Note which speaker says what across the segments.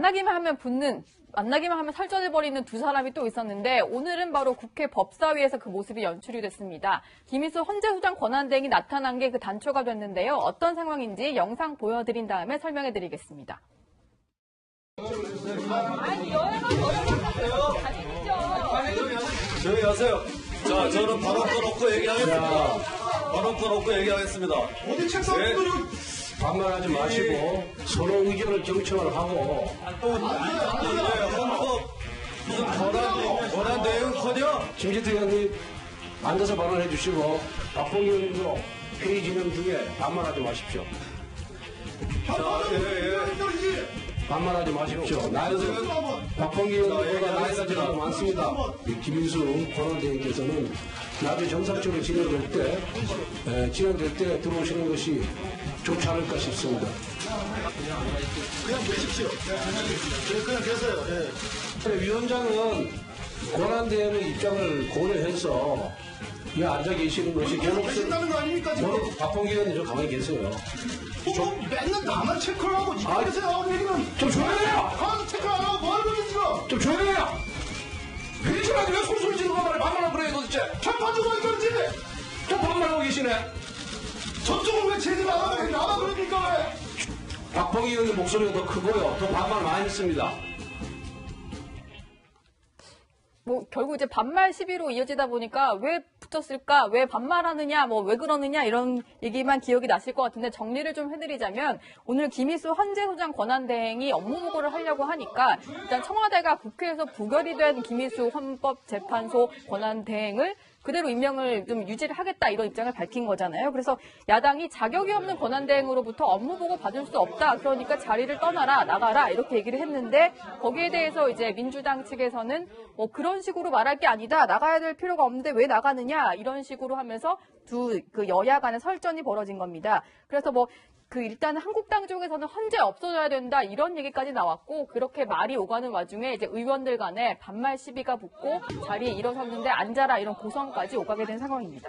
Speaker 1: 만나기만 하면 붙는, 만나기만 하면 설전해버리는 두 사람이 또 있었는데 오늘은 바로 국회 법사위에서 그 모습이 연출이 됐습니다. 김희수 헌재소장 권한대행이 나타난 게 그 단초가 됐는데요. 어떤 상황인지 영상 보여드린 다음에 설명해드리겠습니다.
Speaker 2: 아니, 조용히 하세요. 자, 저는 발언 꺼놓고 얘기하겠습니다. 발언 꺼놓고 얘기하겠습니다.
Speaker 3: 어디 책상 분들이
Speaker 4: 반말하지 마시고 서로 의견을 경청을 하고
Speaker 2: 헌법 무슨 권한 대응커녕
Speaker 4: 김진태 의원님 앉아서 발언해 주시고 박봉기 의원님도 회의 진행 중에 반말하지 마십시오. 반말하지 마십시오. 박봉기 의원님보다 나이가 좀 많습니다. 김인수 권한대행께서는 나중에 정상적으로 진행될 때 들어오시는 것이 좋지 않을까 싶습니다.
Speaker 3: 그냥 계십시오. 그냥 계세요. 예.
Speaker 4: 위원장은 권한대행의 입장을 고려해서 이 앉아 계시는 것이
Speaker 3: 계신다는 거 아닙니까 지금?
Speaker 4: 박봉기 의원님 좀 가만히 계세요.
Speaker 3: 맨날 나만 체크를 하고 입고 계세요. 얘기는
Speaker 4: 좀 조용히 해요.
Speaker 3: 하나도 체크를 안 하고 뭐 하는 거지 지금?
Speaker 4: 좀 조용히 해요. 회의시간에 왜 소리를 지르고 반말을 그래요 도대체.
Speaker 3: 재판주가 있던지
Speaker 4: 좀 반말하고 계시네.
Speaker 3: 저쪽은 왜 제대로 안 하고 나만 그러니까 왜?
Speaker 4: 박봉기 의원님 목소리가 더 크고요. 더 반말 많이 했습니다.
Speaker 1: 뭐 결국 이제 반말 시비로 이어지다 보니까 왜 붙었을까, 왜 반말하느냐, 뭐 왜 그러느냐 이런 얘기만 기억이 나실 것 같은데 정리를 좀 해드리자면 오늘 김희수 헌재소장 권한대행이 업무 보고를 하려고 하니까 일단 청와대가 국회에서 부결이 된 김희수 헌법재판소 권한대행을 그대로 임명을 좀 유지를 하겠다 이런 입장을 밝힌 거잖아요. 그래서 야당이 자격이 없는 권한대행으로부터 업무 보고 받을 수 없다. 그러니까 자리를 떠나라, 나가라 이렇게 얘기를 했는데 거기에 대해서 이제 민주당 측에서는 뭐 그런 식으로 말할 게 아니다. 나가야 될 필요가 없는데 왜 나가느냐 이런 식으로 하면서 두 그 여야 간의 설전이 벌어진 겁니다. 그래서 뭐 일단은 한국당 쪽에서는 헌재 없어져야 된다 이런 얘기까지 나왔고 그렇게 말이 오가는 와중에 이제 의원들 간에 반말 시비가 붙고 자리에 일어섰는데 앉아라 이런 고성까지 오가게 된 상황입니다.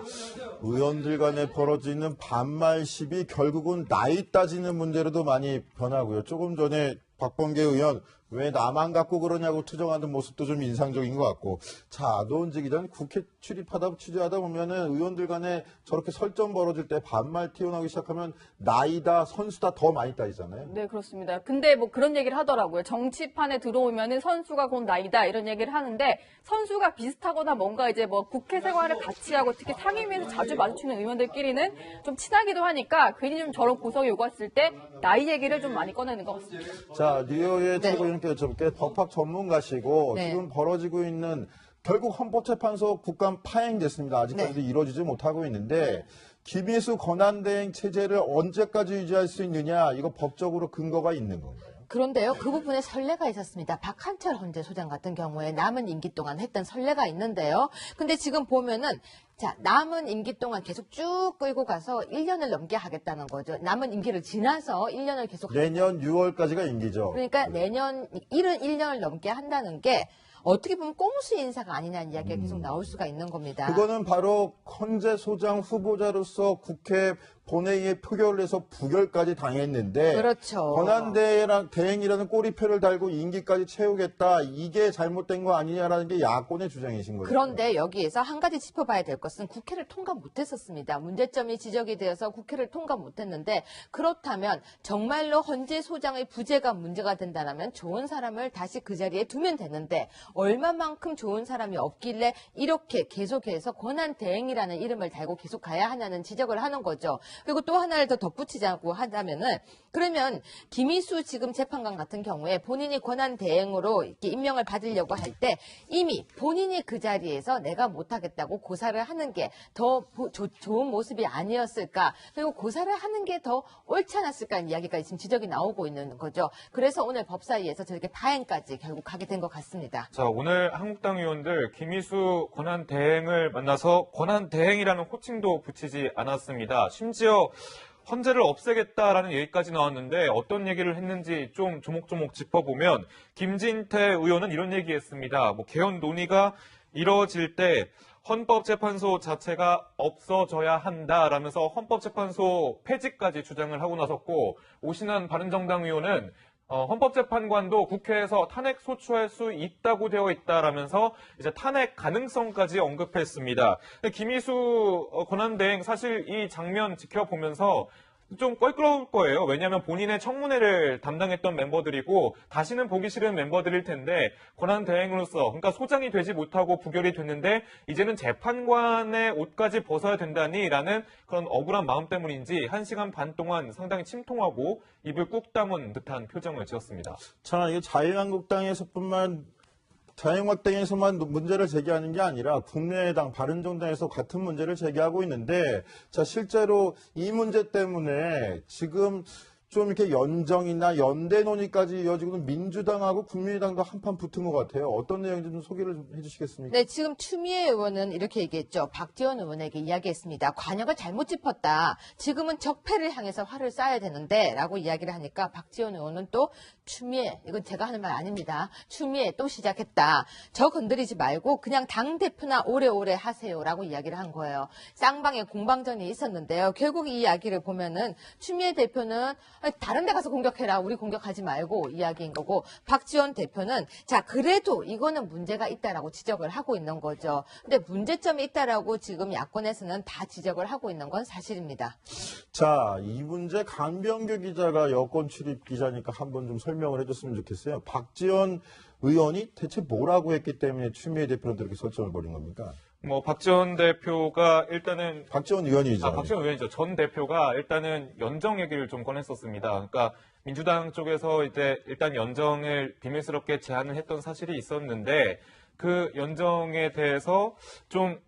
Speaker 5: 의원들 간에 벌어지는 반말 시비 결국은 나이 따지는 문제로도 많이 변하고요. 조금 전에 박범계 의원 왜 나만 갖고 그러냐고 투정하는 모습도 좀 인상적인 것 같고 자, 노은지 기자는 국회 취재하다 보면은 의원들 간에 저렇게 설전 벌어질 때 반말 튀어나오기 시작하면 나이다 선수다 더 많이 따지잖아요.
Speaker 1: 네, 그렇습니다. 근데 뭐 그런 얘기를 하더라고요. 정치판에 들어오면은 선수가 곧 나이다 이런 얘기를 하는데 선수가 비슷하거나 뭔가 이제 뭐 국회 생활을 같이 하고 특히 상임위에서 자주 마주치는 의원들끼리는 좀 친하기도 하니까 괜히 좀 저런 고성이 오갔을 때 나이 얘기를 좀 많이 꺼내는 것 같습니다.
Speaker 5: 자, 뉴욕의 최고위원께 여쭤볼게요. 법학 전문가시고 지금 벌어지고 있는 결국 헌법재판소 국감 파행됐습니다. 아직까지도 이루어지지 못하고 있는데 김희수 권한대행 체제를 언제까지 유지할 수 있느냐 이거 법적으로 근거가 있는 건가요?
Speaker 6: 그런데요, 그 부분에 선례가 있었습니다. 박한철 헌재소장 같은 경우에 남은 임기 동안 했던 선례가 있는데요. 근데 지금 보면은 자, 남은 임기 동안 계속 쭉 끌고 가서 1년을 넘게 하겠다는 거죠. 남은 임기를 지나서 1년을 계속
Speaker 5: 내년 6월까지가 임기죠.
Speaker 6: 그러니까 내년 1년을 넘게 한다는 게 어떻게 보면 꼼수 인사가 아니냐는 이야기가 계속 나올 수가 있는 겁니다.
Speaker 5: 그거는 바로 헌재소장 후보자로서 국회 본회의에 표결을 해서 부결까지 당했는데
Speaker 6: 그렇죠.
Speaker 5: 권한대행이라는 꼬리표를 달고 임기까지 채우겠다. 이게 잘못된 거 아니냐라는 게 야권의 주장이신 거죠.
Speaker 6: 그런데 여기에서 한 가지 짚어봐야 될 것은 국회를 통과 못했었습니다. 문제점이 지적이 되어서 국회를 통과 못했는데 그렇다면 정말로 헌재소장의 부재가 문제가 된다면 좋은 사람을 다시 그 자리에 두면 되는데 얼마만큼 좋은 사람이 없길래 이렇게 계속해서 권한대행이라는 이름을 달고 계속 가야 하냐는 지적을 하는 거죠. 그리고 또 하나를 더 덧붙이자고 하자면은 그러면 김희수 지금 재판관 같은 경우에 본인이 권한대행으로 이렇게 임명을 받으려고 할 때 이미 본인이 그 자리에서 내가 못하겠다고 고사를 하는 게 더 좋은 모습이 아니었을까. 그리고 고사를 하는 게 더 옳지 않았을까 하는 이야기까지 지금 지적이 나오고 있는 거죠. 그래서 오늘 법사위에서 저렇게 파행까지 결국 하게 된 것 같습니다.
Speaker 7: 자, 오늘 한국당 의원들 김희수 권한대행을 만나서 권한대행이라는 호칭도 붙이지 않았습니다. 심지어 헌재를 없애겠다라는 얘기까지 나왔는데 어떤 얘기를 했는지 좀 조목조목 짚어보면 김진태 의원은 이런 얘기했습니다. 뭐 개헌 논의가 이뤄질 때 헌법재판소 자체가 없어져야 한다라면서 헌법재판소 폐지까지 주장을 하고 나섰고 오신환 바른정당 의원은 헌법재판관도 국회에서 탄핵 소추할 수 있다고 되어 있다라면서 이제 탄핵 가능성까지 언급했습니다. 근데 김희수 권한대행 사실 이 장면 지켜보면서 좀 껄끄러울 거예요. 왜냐하면 본인의 청문회를 담당했던 멤버들이고 다시는 보기 싫은 멤버들일 텐데 권한대행으로서 그러니까 소장이 되지 못하고 부결이 됐는데 이제는 재판관의 옷까지 벗어야 된다니라는 그런 억울한 마음 때문인지 1시간 반 동안 상당히 침통하고 입을 꾹 다문 듯한 표정을 지었습니다.
Speaker 5: 자, 이게 자유한국당에서만 문제를 제기하는 게 아니라 국민의당, 바른정당에서 같은 문제를 제기하고 있는데, 자, 실제로 이 문제 때문에 지금 좀 이렇게 연정이나 연대 논의까지 이어지고는 민주당하고 국민의당도 한판 붙은 것 같아요. 어떤 내용인지 좀 소개를 좀 해주시겠습니까?
Speaker 6: 네, 지금 추미애 의원은 이렇게 얘기했죠. 박지원 의원에게 이야기했습니다. 관역을 잘못 짚었다. 지금은 적폐를 향해서 활을 쏴야 되는데 라고 이야기를 하니까 박지원 의원은 또 추미애, 이건 제가 하는 말 아닙니다. 추미애 또 시작했다. 저 건드리지 말고 그냥 당대표나 오래오래 하세요라고 이야기를 한 거예요. 쌍방의 공방전이 있었는데요. 결국 이 이야기를 보면은 추미애 대표는 다른 데 가서 공격해라. 우리 공격하지 말고 이야기인 거고 박지원 대표는 자 그래도 이거는 문제가 있다라고 지적을 하고 있는 거죠. 근데 문제점이 있다라고 지금 야권에서는 다 지적을 하고 있는 건 사실입니다.
Speaker 5: 자, 이 문제 강병규 기자가 여권 출입 기자니까 한번 좀 설명을 해줬으면 좋겠어요. 박지원 의원이 대체 뭐라고 했기 때문에 추미애 대표는 그렇게 설정을 벌인 겁니까?
Speaker 7: 박지원 대표가 일단은
Speaker 5: 박지원 의원이죠.
Speaker 7: 박지원 의원이죠. 전 대표가 일단은 연정 얘기를 좀 꺼냈었습니다. 그러니까 민주당 쪽에서 이제 일단 연정을 비밀스럽게 제안을 했던 사실이 있었는데 그 연정에 대해서 좀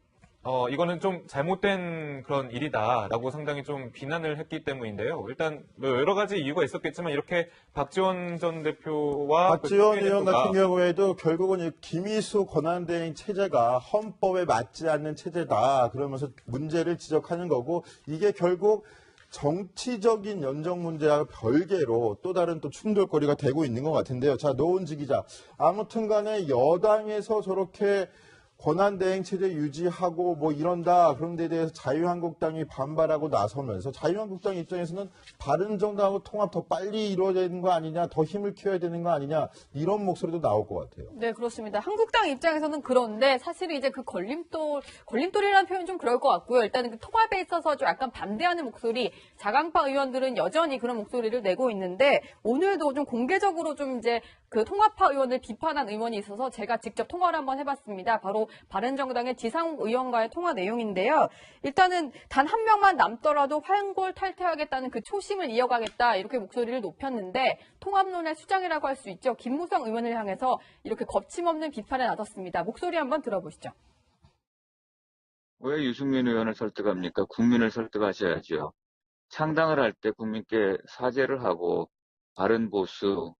Speaker 7: 이거는 좀 잘못된 그런 일이다라고 상당히 좀 비난을 했기 때문인데요. 일단 뭐 여러 가지 이유가 있었겠지만 이렇게 박지원 전 대표와
Speaker 5: 박지원 의원 같은 경우에도 결국은 이 김희수 권한대행 체제가 헌법에 맞지 않는 체제다 그러면서 문제를 지적하는 거고 이게 결국 정치적인 연정 문제와 별개로 또 다른 또 충돌거리가 되고 있는 것 같은데요. 자, 노은지 기자. 아무튼 간에 여당에서 저렇게 권한대행 체제 유지하고 뭐 이런다. 그런 데 대해서 자유한국당이 반발하고 나서면서 자유한국당 입장에서는 바른정당하고 통합 더 빨리 이루어져야 되는 거 아니냐, 더 힘을 키워야 되는 거 아니냐 이런 목소리도 나올 것 같아요.
Speaker 1: 네, 그렇습니다. 한국당 입장에서는 그런데 사실은 이제 그 걸림돌이라는 표현 좀 그럴 것 같고요. 일단은 그 통합에 있어서 좀 약간 반대하는 목소리, 자강파 의원들은 여전히 그런 목소리를 내고 있는데 오늘도 좀 공개적으로 좀 이제 그 통합파 의원을 비판한 의원이 있어서 제가 직접 통화를 한번 해봤습니다. 바로 바른정당의 지상욱 의원과의 통화 내용인데요. 일단은 단 한 명만 남더라도 환골 탈퇴하겠다는 그 초심을 이어가겠다 이렇게 목소리를 높였는데 통합론의 수장이라고 할 수 있죠. 김무성 의원을 향해서 이렇게 거침없는 비판에 나섰습니다. 목소리 한번 들어보시죠.
Speaker 8: 왜 유승민 의원을 설득합니까? 국민을 설득하셔야죠. 창당을 할 때 국민께 사죄를 하고 바른 보수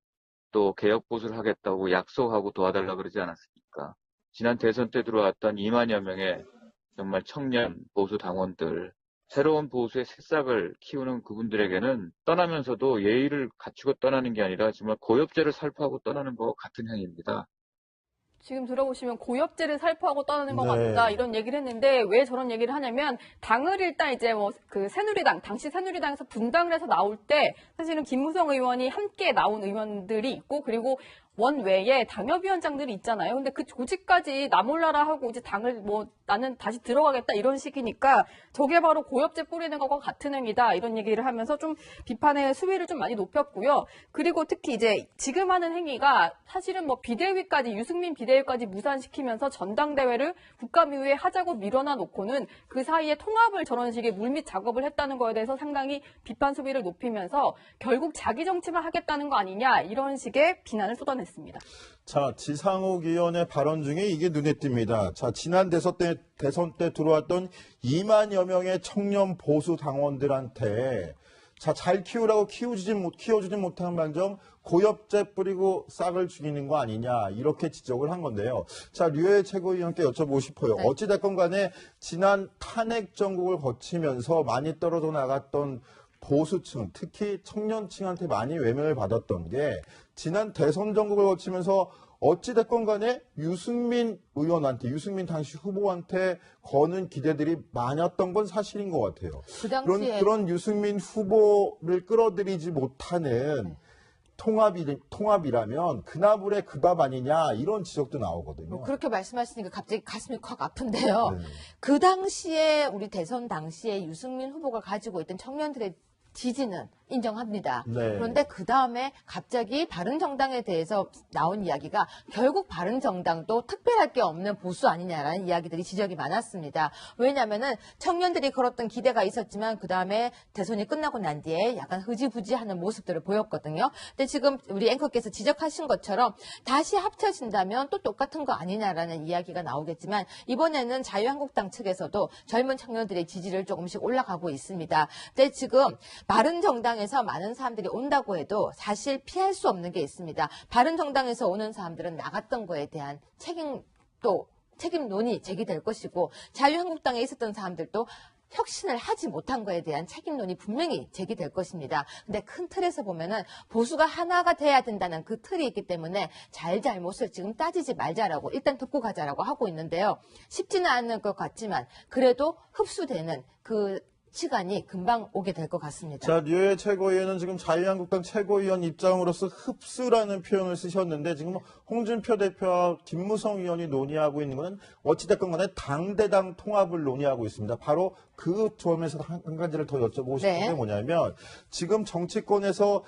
Speaker 8: 또 개혁 보수를 하겠다고 약속하고 도와달라 그러지 않았습니까? 지난 대선 때 들어왔던 2만여 명의 정말 청년 보수 당원들, 새로운 보수의 새싹을 키우는 그분들에게는 떠나면서도 예의를 갖추고 떠나는 게 아니라 정말 고엽제를 살포하고 떠나는 것과 같은 행위입니다.
Speaker 1: 지금 들어보시면 고엽제를 살포하고 떠나는 것
Speaker 5: 네.
Speaker 1: 같다 이런 얘기를 했는데 왜 저런 얘기를 하냐면 당을 일단 이제 뭐 그 새누리당 당시 새누리당에서 분당을 해서 나올 때 사실은 김무성 의원이 함께 나온 의원들이 있고 그리고 원외에 당협위원장들이 있잖아요. 근데 그 조직까지 나 몰라라 하고 이제 당을 뭐 나는 다시 들어가겠다 이런 식이니까 저게 바로 고엽제 뿌리는 것과 같은 행위다 이런 얘기를 하면서 좀 비판의 수위를 좀 많이 높였고요. 그리고 특히 이제 지금 하는 행위가 사실은 뭐 비대위까지 유승민 비대위까지 무산시키면서 전당대회를 국감이후에 하자고 밀어놔 놓고는 그 사이에 통합을 저런 식의 물밑 작업을 했다는 거에 대해서 상당히 비판 수위를 높이면서 결국 자기 정치만 하겠다는 거 아니냐 이런 식의 비난을 쏟아냈습니다.
Speaker 5: 자, 지상욱 의원의 발언 중에 이게 눈에 띕니다. 자, 지난 대선 때 들어왔던 2만여 명의 청년 보수 당원들한테 자, 잘 키우라고 키워주지 못한 반정 고엽제 뿌리고 싹을 죽이는 거 아니냐 이렇게 지적을 한 건데요. 자, 류해 최고위원께 여쭤보고 싶어요.
Speaker 6: 네.
Speaker 5: 어찌됐건 간에 지난 탄핵 정국을 거치면서 많이 떨어져 나갔던 보수층, 특히 청년층한테 많이 외면을 받았던 게 지난 대선 정국을 거치면서 어찌됐건 간에 유승민 의원한테, 유승민 당시 후보한테 거는 기대들이 많았던 건 사실인 것 같아요.
Speaker 6: 그 당시에
Speaker 5: 그런 유승민 후보를 끌어들이지 못하는 통합이라면 그나물의 그 밥 아니냐 이런 지적도 나오거든요.
Speaker 6: 그렇게 말씀하시니까 갑자기 가슴이 콱 아픈데요.
Speaker 5: 네.
Speaker 6: 그 당시에 우리 대선 당시에 유승민 후보가 가지고 있던 청년들의 지지는 인정합니다.
Speaker 5: 네.
Speaker 6: 그런데 그 다음에 갑자기 바른정당에 대해서 나온 이야기가 결국 바른정당도 특별할 게 없는 보수 아니냐라는 이야기들이 지적이 많았습니다. 왜냐하면은 청년들이 걸었던 기대가 있었지만 그 다음에 대선이 끝나고 난 뒤에 약간 흐지부지하는 모습들을 보였거든요. 근데 지금 우리 앵커께서 지적하신 것처럼 다시 합쳐진다면 또 똑같은 거 아니냐라는 이야기가 나오겠지만 이번에는 자유한국당 측에서도 젊은 청년들의 지지를 조금씩 올라가고 있습니다. 근데 지금 바른정당에서 많은 사람들이 온다고 해도 사실 피할 수 없는 게 있습니다. 바른정당에서 오는 사람들은 나갔던 거에 대한 책임론이 제기될 것이고 자유한국당에 있었던 사람들도 혁신을 하지 못한 거에 대한 책임론이 분명히 제기될 것입니다. 근데 큰 틀에서 보면은 보수가 하나가 돼야 된다는 그 틀이 있기 때문에 잘잘못을 지금 따지지 말자라고 일단 듣고 가자라고 하고 있는데요. 쉽지는 않을 것 같지만 그래도 흡수되는 그 시간이 금방 오게 될 것 같습니다.
Speaker 5: 자, 류해 최고위원은 지금 자유한국당 최고위원 입장으로서 흡수라는 표현을 쓰셨는데 지금 홍준표 대표와 김무성 의원이 논의하고 있는 것은 어찌됐건 간에 당대당 통합을 논의하고 있습니다. 바로 그 점에서 한 가지를 더 여쭤보고 싶은 게 뭐냐면 지금 정치권에서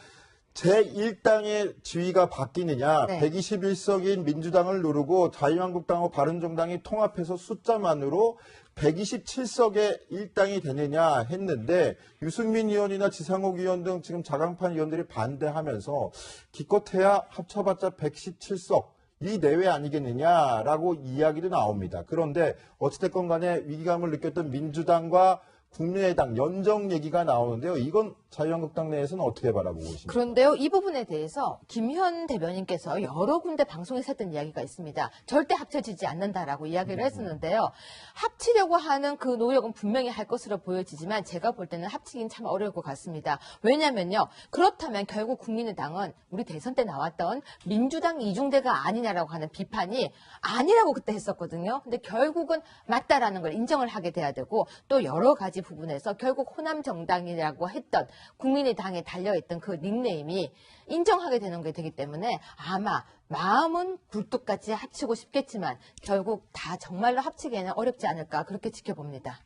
Speaker 5: 제1당의 지위가 바뀌느냐, 121석인 민주당을 누르고 자유한국당과 바른정당이 통합해서 숫자만으로 127석의 1당이 되느냐 했는데 유승민 의원이나 지상욱 의원 등 지금 자강판 의원들이 반대하면서 기껏해야 합쳐봤자 117석 이 내외 아니겠느냐라고 이야기도 나옵니다. 그런데 어찌됐건 간에 위기감을 느꼈던 민주당과 국민의당 연정 얘기가 나오는데요. 이건 자유한국당 내에서는 어떻게 바라보고 계십니까?
Speaker 6: 그런데요, 이 부분에 대해서 김현 대변인께서 여러 군데 방송에서 했던 이야기가 있습니다. 절대 합쳐지지 않는다라고 이야기를 했었는데요. 합치려고 하는 그 노력은 분명히 할 것으로 보여지지만 제가 볼 때는 합치긴 참 어려울 것 같습니다. 왜냐면요. 그렇다면 결국 국민의당은 우리 대선 때 나왔던 민주당 이중대가 아니냐라고 하는 비판이 아니라고 그때 했었거든요. 근데 결국은 맞다라는 걸 인정을 하게 돼야 되고 또 여러 가지 부분에서 결국 호남 정당이라고 했던 국민의당에 달려있던 그 닉네임이 인정하게 되는 게 되기 때문에 아마 마음은 굴뚝같이 합치고 싶겠지만 결국 다 정말로 합치기에는 어렵지 않을까 그렇게 지켜봅니다.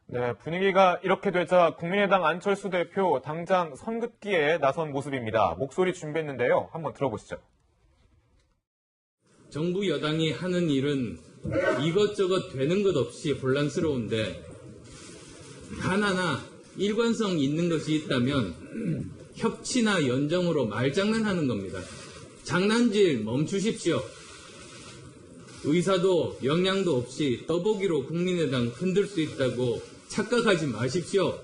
Speaker 7: 네, 분위기가 이렇게 되자 국민의당 안철수 대표 당장 선긋기에 나선 모습입니다. 목소리 준비했는데요. 한번 들어보시죠.
Speaker 9: 정부 여당이 하는 일은 이것저것 되는 것 없이 혼란스러운데 하나나 일관성 있는 것이 있다면 협치나 연정으로 말장난하는 겁니다. 장난질 멈추십시오. 의사도 역량도 없이 떠보기로 국민의당 흔들 수 있다고 착각하지 마십시오.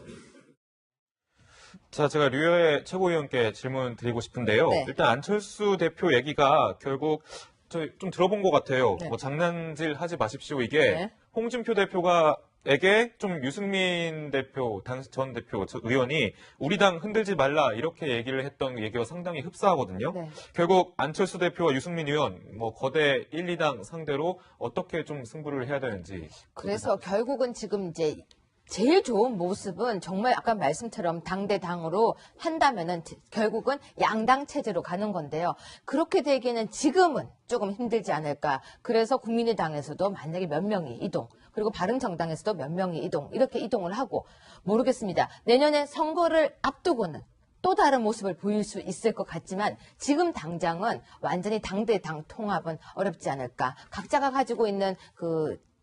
Speaker 7: 자, 제가 류해 최고위원께 질문 드리고 싶은데요.
Speaker 6: 네.
Speaker 7: 일단 안철수 대표 얘기가 결국 좀 들어본 것 같아요.
Speaker 6: 네.
Speaker 7: 뭐 장난질 하지 마십시오. 이게
Speaker 6: 네.
Speaker 7: 홍준표 대표에게 좀 유승민 대표, 전 대표, 의원이 우리 당 흔들지 말라 이렇게 얘기를 했던 얘기와 상당히 흡사하거든요.
Speaker 6: 네.
Speaker 7: 결국 안철수 대표와 유승민 의원, 뭐 거대 1, 2당 상대로 어떻게 좀 승부를 해야 되는지.
Speaker 6: 그래서 결국은 지금 이제 제일 좋은 모습은 정말 아까 말씀처럼 당대당으로 한다면은 결국은 양당 체제로 가는 건데요. 그렇게 되기에는 지금은 조금 힘들지 않을까. 그래서 국민의당에서도 만약에 몇 명이 이동, 그리고 바른정당에서도 몇 명이 이동, 이렇게 이동을 하고 모르겠습니다. 내년에 선거를 앞두고는 또 다른 모습을 보일 수 있을 것 같지만 지금 당장은 완전히 당대당 통합은 어렵지 않을까. 각자가 가지고 있는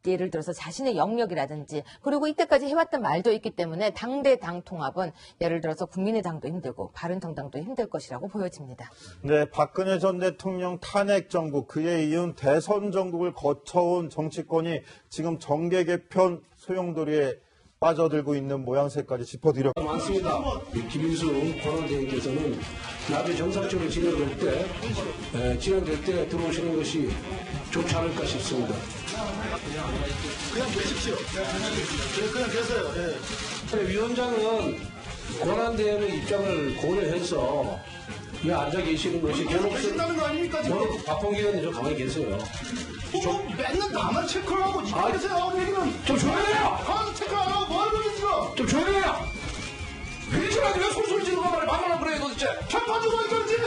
Speaker 6: 예를 들어서 자신의 영역이라든지 그리고 이때까지 해왔던 말도 있기 때문에 당대당 통합은 예를 들어서 국민의당도 힘들고 바른정당도 힘들 것이라고 보여집니다.
Speaker 5: 네, 박근혜 전 대통령 탄핵 정국, 그에 이은 대선 정국을 거쳐온 정치권이 지금 정계 개편 소용돌이에 빠져들고 있는 모양새까지 짚어드렸고
Speaker 4: 많습니다. 김인수 권한대행께서는 나중에 정상적으로 진행될 때 들어오시는 것이 좋지 않을까 싶습니다.
Speaker 3: 그냥 계십시오. 그냥 계세요. 예.
Speaker 4: 위원장은 권한대행의 입장을 고려해서 이 앉아 계시는 것이
Speaker 3: 계신다는 거 아닙니까 지금?
Speaker 4: 박봉기 의원님 좀 가만히 계세요.
Speaker 3: 맨날 나만 체크를 하고 지금 계세요. 얘기는
Speaker 4: 좀 조용히 해요!
Speaker 3: 가서 체크 안 하고 뭐 하는 거지 지금?
Speaker 4: 좀 조용히 해요! 회의실한테 왜 소리 지르고 말해? 말만 그래요 도대체!
Speaker 3: 편파주고 있던지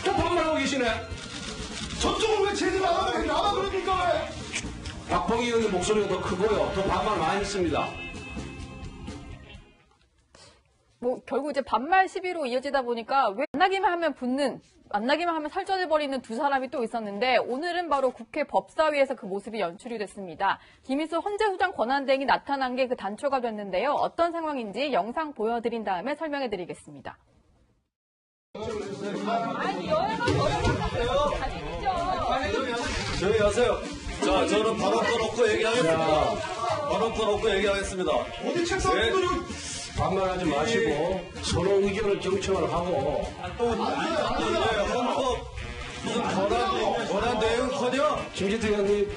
Speaker 4: 또 반말하고 계시네.
Speaker 3: 저쪽은 왜 제대로 안 하고 나만 그러니까 왜?
Speaker 4: 박봉기 의원의 목소리가 더 크고요. 더 반말 많이 했습니다.
Speaker 1: 뭐 결국 이제 반말 시비로 이어지다 보니까 왜 만나기만 하면 붙는, 만나기만 하면 설전해버리는 두 사람이 또 있었는데 오늘은 바로 국회 법사위에서 그 모습이 연출이 됐습니다. 김희수 헌재소장 권한대행이 나타난 게 그 단초가 됐는데요. 어떤 상황인지 영상 보여드린 다음에 설명해드리겠습니다.
Speaker 2: 조용히 하세요. 자, 저는 발언 끊었고 얘기하겠습니다. 발언 끊었고 얘기하겠습니다.
Speaker 3: 어디 책상
Speaker 2: 네.
Speaker 3: 두드려?
Speaker 4: 반말하지 마시고 서로 의견을 경청을 하고
Speaker 2: 또 이게 헌법 무슨 권한 대응커녕
Speaker 4: 김진태 의원님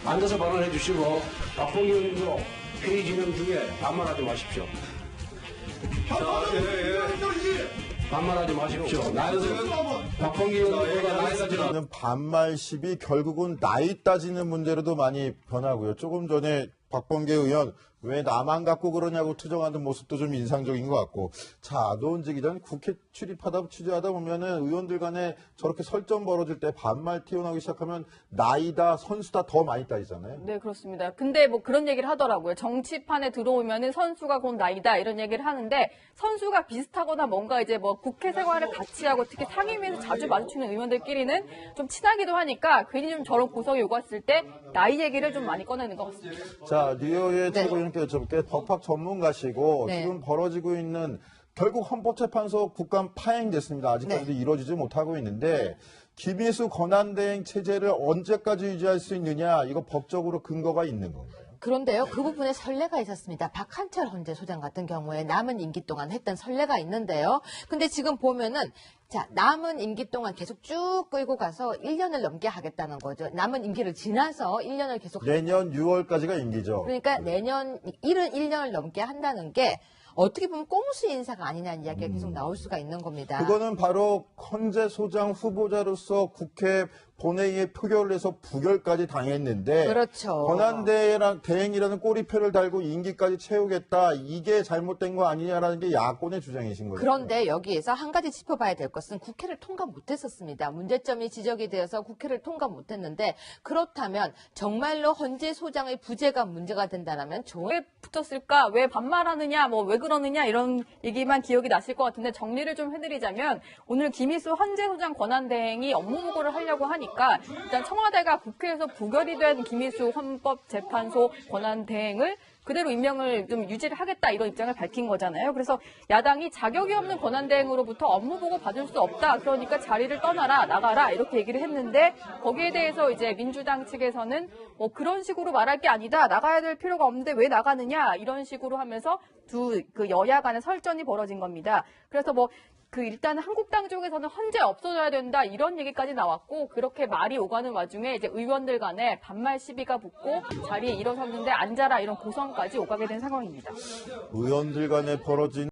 Speaker 4: 앉아서 발언해 주시고 박봉기 의원님도 회의 진행 중에 반말하지 마십시오. 반말하지 마십시오. 박봉기 의원님보다 나이 따지는
Speaker 5: 는 반말 시비 결국은 나이 따지는 문제로도 많이 변하고요. 조금 전에 박범계 의원 왜 나만 갖고 그러냐고 투정하는 모습도 좀 인상적인 것 같고. 자, 노은지 기자는 국회 취재하다 보면은 의원들 간에 저렇게 설전 벌어질 때 반말 튀어나오기 시작하면 나이다, 선수다 더 많이 따지잖아요.
Speaker 1: 네, 그렇습니다. 근데 뭐 그런 얘기를 하더라고요. 정치판에 들어오면은 선수가 곧 나이다 이런 얘기를 하는데 선수가 비슷하거나 뭔가 이제 뭐 국회 생활을 같이 하고 특히 상임위에서 자주 마주치는 의원들끼리는 좀 친하기도 하니까 괜히 좀 저런 고성이 오갔을 때 나이 얘기를 좀 많이 꺼내는 것 같습니다.
Speaker 5: 자, 뉴욕의
Speaker 6: 네.
Speaker 5: 최고위원께 여쭤볼게요. 법학 전문가시고
Speaker 6: 네.
Speaker 5: 지금 벌어지고 있는 결국 헌법재판소 국감 파행됐습니다. 아직까지도
Speaker 6: 네.
Speaker 5: 이루어지지 못하고 있는데 김희수 권한대행 체제를 언제까지 유지할 수 있느냐, 이거 법적으로 근거가 있는 건가요?
Speaker 6: 그런데요, 그 부분에 선례가 있었습니다. 박한철 헌재소장 같은 경우에 남은 임기 동안 했던 선례가 있는데요. 근데 지금 보면은, 자, 남은 임기 동안 계속 쭉 끌고 가서 1년을 넘게 하겠다는 거죠. 남은 임기를 지나서 1년을 계속.
Speaker 5: 내년 6월까지가 임기죠.
Speaker 6: 그러니까 내년, 1년을 넘게 한다는 게 어떻게 보면 꼼수 인사가 아니냐는 이야기가 계속 나올 수가 있는 겁니다.
Speaker 5: 그거는 바로 헌재소장 후보자로서 국회 본회의에 표결을 해서 부결까지 당했는데
Speaker 6: 그렇죠.
Speaker 5: 권한대행이라는 꼬리표를 달고 임기까지 채우겠다, 이게 잘못된 거 아니냐라는 게 야권의 주장이신 거죠.
Speaker 6: 그런데 여기에서 한 가지 짚어봐야 될 것은 국회를 통과 못했었습니다. 문제점이 지적이 되어서 국회를 통과 못했는데 그렇다면 정말로 헌재소장의 부재가 문제가 된다면
Speaker 1: 왜 붙었을까? 왜 반말하느냐? 뭐 왜 그러느냐? 이런 얘기만 기억이 나실 것 같은데 정리를 좀 해드리자면 오늘 김희수 헌재소장 권한대행이 업무 보고를 하려고 하니까 일단 청와대가 국회에서 부결이 된 김희수 헌법재판소 권한대행을 그대로 임명을 좀 유지를 하겠다 이런 입장을 밝힌 거잖아요. 그래서 야당이 자격이 없는 권한대행으로부터 업무 보고 받을 수 없다. 그러니까 자리를 떠나라, 나가라 이렇게 얘기를 했는데 거기에 대해서 이제 민주당 측에서는 뭐 그런 식으로 말할 게 아니다. 나가야 될 필요가 없는데 왜 나가느냐 이런 식으로 하면서 그 여야 간의 설전이 벌어진 겁니다. 그래서 뭐 일단 한국당 쪽에서는 헌재 없어져야 된다 이런 얘기까지 나왔고 그렇게 말이 오가는 와중에 이제 의원들 간에 반말 시비가 붙고 자리에 일어섰는데 앉아라 이런 고성까지 오가게 된 상황입니다.
Speaker 5: 의원들 간에 벌어진